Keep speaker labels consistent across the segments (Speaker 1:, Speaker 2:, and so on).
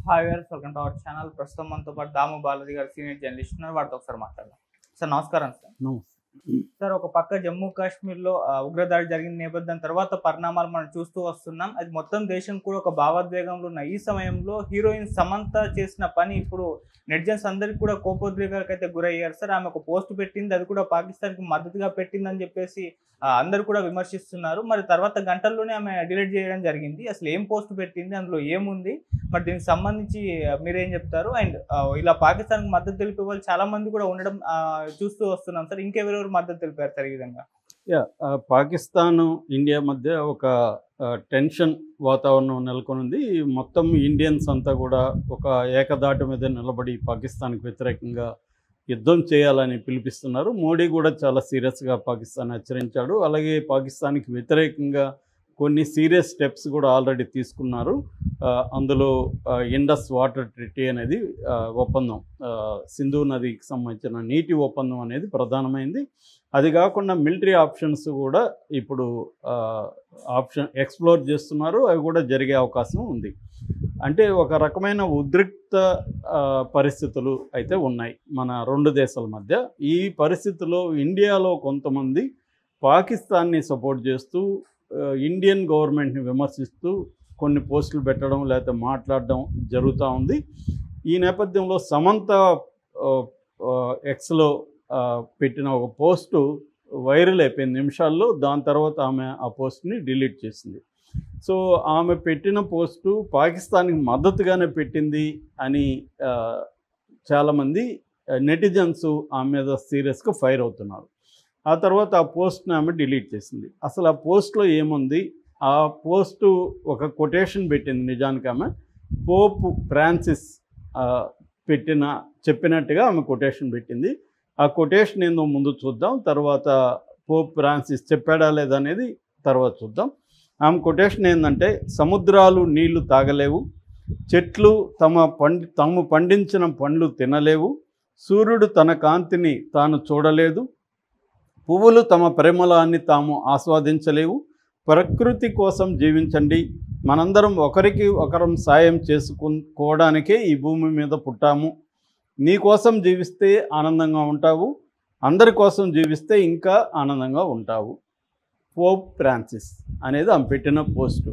Speaker 1: Hi గారు, welcome to our channel. ప్రస్తుతం మనతో పాటు దాము బాలాజీ గారు సీనియర్ జర్నలిస్ట్ ఉన్నారు. వాటితో ఒకసారి మాట్లాడదాం. సార్ నమస్కారం. సార్ ఒక పక్క జమ్మూ కాశ్మీర్లో ఉగ్రదాడి జరిగిన నేపథ్యం తర్వాత పరిణామాలు మనం చూస్తూ వస్తున్నాం. అది మొత్తం దేశం కూడా ఒక భావోద్వేగంలో ఉన్న ఈ సమయంలో హీరోయిన్ సమంత చేసిన పని ఇప్పుడు నెటిజన్స్ అందరికీ కూడా కోపోద్రేకాలకు అయితే గురయ్యారు. సార్ ఆమె ఒక పోస్ట్ పెట్టింది, అది కూడా పాకిస్తాన్కి మద్దతుగా పెట్టిందని చెప్పేసి అందరూ కూడా విమర్శిస్తున్నారు. మరి తర్వాత గంటల్లోనే ఆమె డిలీట్ చేయడం జరిగింది. అసలు ఏం పోస్ట్ పెట్టింది, అందులో ఏముంది, మరి దీనికి సంబంధించి మీరేం చెప్తారు? అండ్ ఇలా పాకిస్తాన్కి మద్దతు తెలిపే వాళ్ళు చాలా మంది కూడా ఉండడం చూస్తూ వస్తున్నాం సార్. ఇంకెవరెవరు మద్దతు తెలిపారు సార్ ఈ విధంగా?
Speaker 2: పాకిస్తాన్ ఇండియా మధ్య ఒక టెన్షన్ వాతావరణం నెలకొనింది. మొత్తం ఇండియన్స్ అంతా కూడా ఒక ఏకదాటి మీద నిలబడి పాకిస్తాన్కి వ్యతిరేకంగా యుద్ధం చేయాలని పిలిపిస్తున్నారు. మోడీ కూడా చాలా సీరియస్గా పాకిస్తాన్ హెచ్చరించాడు. అలాగే పాకిస్తాన్కి వ్యతిరేకంగా కొన్ని సీరియస్ స్టెప్స్ కూడా ఆల్రెడీ తీసుకున్నారు. అందులో ఇండస్ వాటర్ ట్రీటీ అనేది ఒప్పందం, సింధు నదికి సంబంధించిన నీటి ఒప్పందం అనేది ప్రధానమైంది. అది కాకుండా మిలిటరీ ఆప్షన్స్ కూడా ఇప్పుడు ఎక్స్ప్లోర్ చేస్తున్నారు. అవి కూడా జరిగే అవకాశం ఉంది. అంటే ఒక రకమైన ఉద్రిక్త పరిస్థితులు అయితే ఉన్నాయి మన రెండు దేశాల మధ్య. ఈ పరిస్థితుల్లో ఇండియాలో కొంతమంది పాకిస్తాన్ని సపోర్ట్ చేస్తూ ఇండియన్ గవర్నమెంట్ని విమర్శిస్తూ కొన్ని పోస్టులు పెట్టడం లేకపోతే మాట్లాడడం జరుగుతూ ఉంది. ఈ నేపథ్యంలో సమంత ఎక్స్లో పెట్టిన ఒక పోస్టు వైరల్ అయిపోయింది నిమిషాల్లో. దాని తర్వాత ఆమె ఆ పోస్ట్ని డిలీట్ చేసింది. సో ఆమె పెట్టిన పోస్టు పాకిస్తాన్కి మద్దతుగానే పెట్టింది అని చాలామంది నెటిజన్స్ ఆమె మీద సీరియస్గా ఫైర్ అవుతున్నారు. ఆ తర్వాత ఆ పోస్ట్ని ఆమె డిలీట్ చేసింది. అసలు ఆ పోస్ట్లో ఏముంది? ఆ పోస్టు ఒక కొటేషన్ పెట్టింది. నిజానికి ఆమె పోప్ ఫ్రాన్సిస్ చెప్పినట్టుగా ఆమె కొటేషన్ పెట్టింది. ఆ కొటేషన్ ఏందో ముందు చూద్దాం, తర్వాత పోప్ ఫ్రాన్సిస్ చెప్పాడా లేదా అనేది తర్వాత చూద్దాం. ఆమె కొటేషన్ ఏంటంటే, సముద్రాలు నీళ్లు తాగలేవు, చెట్లు తాము పండించిన పండ్లు తినలేవు, సూర్యుడు తన కాంతిని తాను చూడలేదు, పువ్వులు తమ పరిమళాన్ని తాము ఆస్వాదించలేవు, ప్రకృతి కోసం జీవించండి, మనందరం ఒకరికి ఒకరం సాయం చేసుకోవడానికే ఈ భూమి మీద పుట్టాము, నీ కోసం జీవిస్తే ఆనందంగా ఉంటావు, అందరి కోసం జీవిస్తే ఇంకా ఆనందంగా ఉంటావు. పోప్ ఫ్రాన్సిస్ అనేది ఆమె పెట్టిన పోస్టు.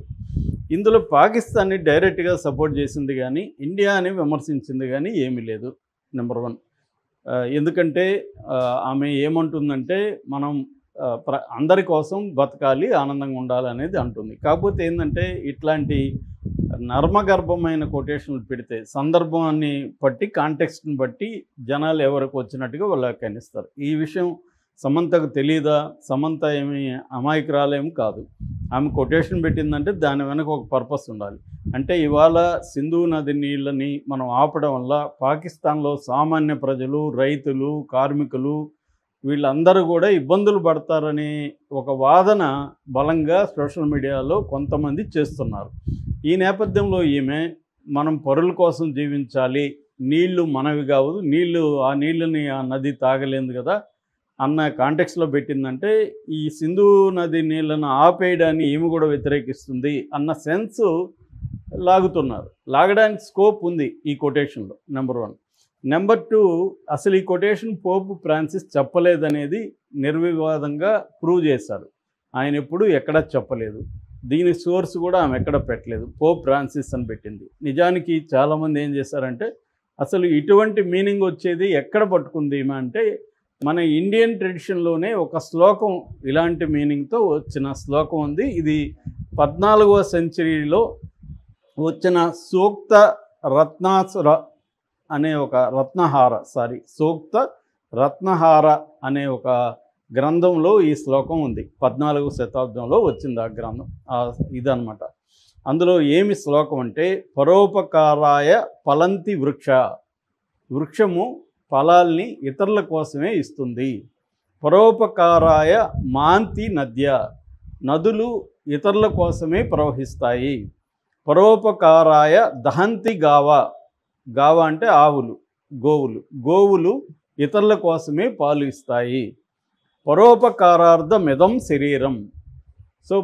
Speaker 2: ఇందులో పాకిస్తాన్ని డైరెక్ట్గా సపోర్ట్ చేసింది కానీ ఇండియాని విమర్శించింది కానీ ఏమీ లేదు. నెంబర్ 1. ఎందుకంటే ఆమె ఏమంటుందంటే, మనం అందరి కోసం బతకాలి, ఆనందంగా ఉండాలి అనేది అంటుంది. కాకపోతే ఏంటంటే, ఇట్లాంటి నర్మగర్భమైన కొటేషన్లు పెడితే సందర్భాన్ని బట్టి, కాంటెక్స్ట్ని బట్టి జనాలు ఎవరికి వచ్చినట్టుగా వాళ్ళు వ్యాఖ్యానిస్తారు. ఈ విషయం సమంతకు తెలియదా? సమంత ఏమి అమాయకురాలేం కాదు. ఆమె కొటేషన్ పెట్టిందంటే దాని వెనక ఒక పర్పస్ ఉండాలి. అంటే ఇవాళ సింధు నది నీళ్ళని మనం ఆపడం వల్ల పాకిస్తాన్లో సామాన్య ప్రజలు, రైతులు, కార్మికులు వీళ్ళందరూ కూడా ఇబ్బందులు పడతారని ఒక వాదన బలంగా సోషల్ మీడియాలో కొంతమంది చేస్తున్నారు. ఈ నేపథ్యంలో ఈమె మనం పరుల కోసం జీవించాలి, నీళ్లు మనవి కావు, ఆ నీళ్ళని ఆ నది తాగలేదు కదా అన్న కాంటెక్స్లో పెట్టిందంటే, ఈ సింధు నది నీళ్ళను ఆపేయడాన్ని ఈమె కూడా వ్యతిరేకిస్తుంది అన్న సెన్స్ లాగుతున్నారు. లాగడానికి స్కోప్ ఉంది ఈ కొటేషన్లో. నెంబర్ 1. నెంబర్ 2, అసలు ఈ కొటేషన్ పోప్ ఫ్రాన్సిస్ చెప్పలేదనేది నిర్వివాదంగా ప్రూవ్ చేశారు. ఆయన ఎప్పుడు ఎక్కడా చెప్పలేదు. దీని సోర్స్ కూడా ఆమె ఎక్కడ పెట్టలేదు. పోప్ ఫ్రాన్సిస్ అని పెట్టింది. నిజానికి చాలామంది ఏం చేశారంటే, అసలు ఇటువంటి మీనింగ్ వచ్చేది ఎక్కడ పట్టుకుంది ఈమె అంటే, మన ఇండియన్ ట్రెడిషన్లోనే ఒక శ్లోకం ఇలాంటి మీనింగ్తో వచ్చిన శ్లోకం ఉంది. ఇది 14వ సెంచరీలో వచ్చిన సూక్త రత్నాసుర అనే ఒక సూక్త రత్నహార అనే ఒక గ్రంథంలో ఈ శ్లోకం ఉంది. 14వ శతాబ్దంలో వచ్చింది ఆ గ్రంథం. ఇదన్నమాట. అందులో ఏమి శ్లోకం అంటే, పరోపకారాయ ఫలంతి వృక్షము ఫలాల్ని ఇతరుల కోసమే ఇస్తుంది. పరోపకారాయ మాంతి నదులు ఇతరుల కోసమే ప్రవహిస్తాయి. పరోపకారాయ దహంతి గావ అంటే ఆవులు, గోవులు ఇతరుల కోసమే పాలు ఇస్తాయి. పరోపకారార్థమిదం శరీరం. సో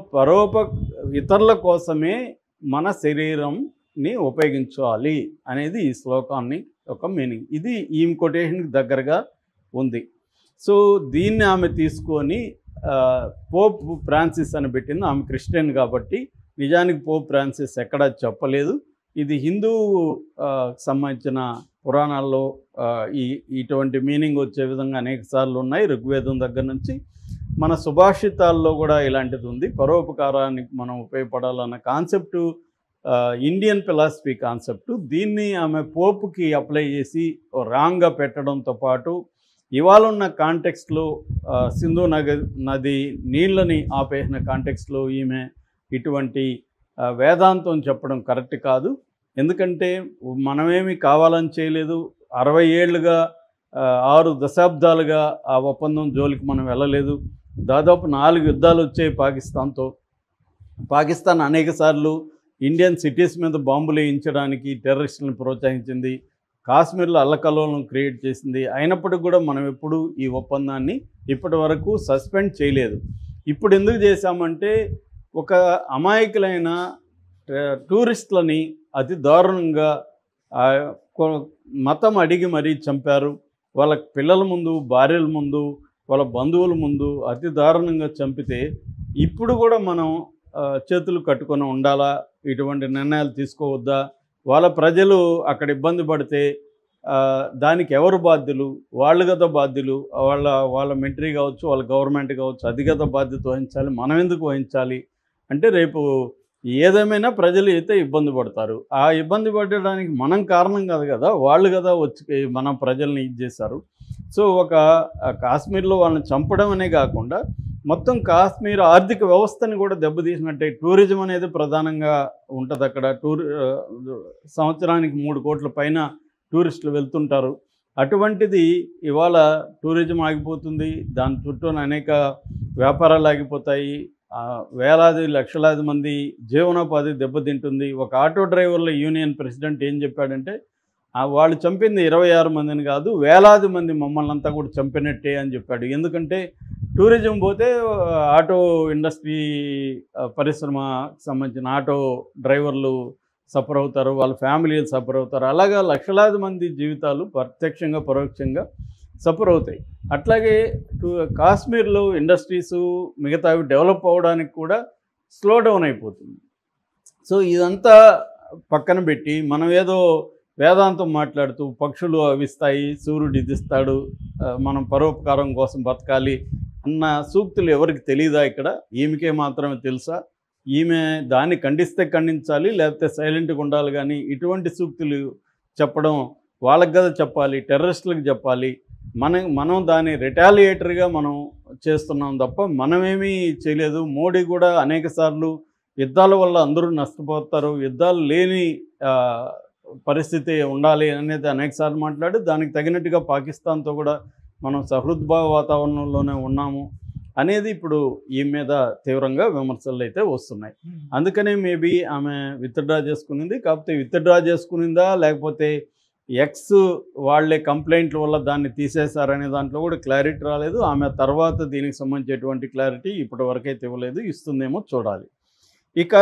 Speaker 2: ఇతరుల కోసమే మన శరీరం ని ఉపయోగించాలి అనేది ఈ శ్లోకాన్ని ఒక మీనింగ్. ఇది ఈమె కొటేషన్కి దగ్గరగా ఉంది. సో దీన్ని ఆమె తీసుకొని పోప్ ఫ్రాన్సిస్ అని పెట్టింది. ఆమె క్రిస్టియన్ కాబట్టి నిజానికి పోప్ ఫ్రాన్సిస్ ఎక్కడా చెప్పలేదు. ఇది హిందూ సంబంధించిన పురాణాల్లో ఇటువంటి మీనింగ్ వచ్చే విధంగా అనేక సార్లు ఉన్నాయి. ఋగ్వేదం దగ్గర నుంచి మన సుభాషితాల్లో కూడా ఇలాంటిది ఉంది. పరోపకారానికి మనం ఉపయోగపడాలన్న కాన్సెప్టు ఇండియన్ ఫిలాసఫీ కాన్సెప్టు. దీన్ని ఆమె పోపుకి అప్లై చేసి రాంగ్గా పెట్టడంతో పాటు ఇవాళ ఉన్న కాంటెక్స్ట్లో సింధు నది నీళ్ళని ఆపేసిన కాంటెక్స్లో ఈమె ఇటువంటి వేదాంతం చెప్పడం కరెక్ట్ కాదు. ఎందుకంటే మనమేమి కావాలని చేయలేదు. 60 ఏళ్ళుగా 6 దశాబ్దాలుగా ఆ ఒప్పందం జోలికి మనం వెళ్ళలేదు. దాదాపు 4 యుద్ధాలు వచ్చాయి పాకిస్తాన్తో. పాకిస్తాన్ అనేక సార్లు ఇండియన్ సిటీస్ మీద బాంబులు వేయించడానికి టెర్రరిస్టులను ప్రోత్సహించింది. కాశ్మీర్లో అల్లకల్లోలం క్రియేట్ చేసింది. అయినప్పటికీ కూడా మనం ఎప్పుడు ఈ ఒప్పందాన్ని ఇప్పటి వరకు సస్పెండ్ చేయలేదు. ఇప్పుడు ఎందుకు చేశామంటే ఒక అమాయకులైన టూరిస్టులని అతి దారుణంగా మతం అడిగి మరీ చంపారు. వాళ్ళ పిల్లల ముందు, భార్యల ముందు, వాళ్ళ బంధువుల ముందు అతి దారుణంగా చంపితే ఇప్పుడు కూడా మనం చేతులు కట్టుకొని ఉండాలా? ఇటువంటి నిర్ణయాలు తీసుకోవద్దా? వాళ్ళ ప్రజలు అక్కడ ఇబ్బంది పడితే దానికి ఎవరు బాధ్యులు? వాళ్ళు కదా బాధ్యులు. వాళ్ళ మిలిటరీ కావచ్చు, వాళ్ళ గవర్నమెంట్ కావచ్చు, అది కదా బాధ్యత వహించాలి. మనం ఎందుకు వహించాలి అంటే రేపు ఏదేమైనా ప్రజలు అయితే ఇబ్బంది పడతారు. ఆ ఇబ్బంది పడడానికి మనం కారణం కాదు కదా, వాళ్ళు కదా వచ్చి మన ప్రజల్ని ఇది చేశారు. సో ఒక కాశ్మీర్లో వాళ్ళని చంపడం అనే కాకుండా మొత్తం కాశ్మీర్ ఆర్థిక వ్యవస్థని కూడా దెబ్బతీసినట్టే. టూరిజం అనేది ప్రధానంగా ఉంటుంది అక్కడ. సంవత్సరానికి 3 కోట్ల పైన టూరిస్టులు వెళ్తుంటారు. అటువంటిది ఇవాళ టూరిజం ఆగిపోతుంది. దాని చుట్టూ అనేక వ్యాపారాలు ఆగిపోతాయి. వేలాది లక్షలాది మంది జీవనోపాధి దెబ్బతింటుంది. ఒక ఆటో డ్రైవర్ల యూనియన్ ప్రెసిడెంట్ ఏం చెప్పాడంటే వాళ్ళు చంపింది 26 మందిని కాదు, వేలాది మంది మమ్మల్ని అంతా కూడా చంపినట్టే అని చెప్పాడు. ఎందుకంటే టూరిజం పోతే ఆటో ఇండస్ట్రీ పరిశ్రమ సంబంధించిన ఆటో డ్రైవర్లు సఫర్ అవుతారు, వాళ్ళ ఫ్యామిలీలు సఫర్ అవుతారు. అలాగా లక్షలాది మంది జీవితాలు ప్రత్యక్షంగా పరోక్షంగా సఫర్ అవుతాయి. అట్లాగే కాశ్మీర్లో ఇండస్ట్రీసు మిగతావి డెవలప్ అవ్వడానికి కూడా స్లో డౌన్ అయిపోతుంది. సో ఇదంతా పక్కన పెట్టి మనం ఏదో వేదాంతం మాట్లాడుతూ పక్షులు అవిస్తాయి, సూర్యుడు ఇదిస్తాడు, మనం పరోపకారం కోసం బతకాలి అన్న సూక్తులు ఎవరికి తెలియదా? ఇక్కడ ఈమెకే మాత్రమే తెలుసా? ఈమె దాన్ని ఖండిస్తే ఖండించాలి, లేకపోతే సైలెంట్గా ఉండాలి. కానీ ఇటువంటి సూక్తులు చెప్పడం వాళ్ళకి కదా చెప్పాలి, టెర్రరిస్టులకు చెప్పాలి. మనం దాన్ని రిటాలియేటర్గా మనం చేస్తున్నాం తప్ప మనమేమీ చేయలేదు. మోడీ కూడా అనేక సార్లు యుద్ధాల వల్ల అందరూ నష్టపోతారు, యుద్ధాలు లేని పరిస్థితి ఉండాలి అనేది అనేకసార్లు మాట్లాడి దానికి తగినట్టుగా పాకిస్తాన్తో కూడా మనం సహృద్భావ వాతావరణంలోనే ఉన్నాము అనేది ఇప్పుడు ఈ మీద తీవ్రంగా విమర్శలు అయితే వస్తున్నాయి. అందుకనే మేబీ ఆమె విత్డ్రా చేసుకునింది. కాకపోతే విత్డ్రా చేసుకునిందా లేకపోతే ఎక్స్ వాళ్ళే కంప్లైంట్ల వల్ల దాన్ని తీసేశారనే దాంట్లో కూడా క్లారిటీ రాలేదు. ఆమె తర్వాత దీనికి సంబంధించేటువంటి క్లారిటీ ఇప్పటి వరకైతే ఇవ్వలేదు. ఇస్తుందేమో చూడాలి. ఇక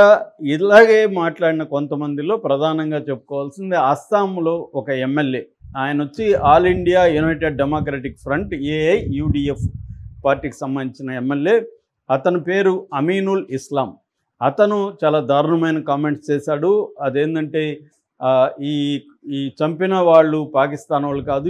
Speaker 2: ఇలాగే మాట్లాడిన కొంతమందిలో ప్రధానంగా చెప్పుకోవాల్సింది అస్సాంలో ఒక ఎమ్మెల్యే. ఆయన వచ్చి all India United democratic front AIUDF పార్టీకి సంబంధించిన ఎమ్మెల్యే. అతని పేరు అమీనుల్ ఇస్లాం. అతను చాలా దారుణమైన కామెంట్స్ చేశాడు. అదేంటంటే ఈ చంపిన వాళ్ళు పాకిస్తాన్ వాళ్ళు కాదు,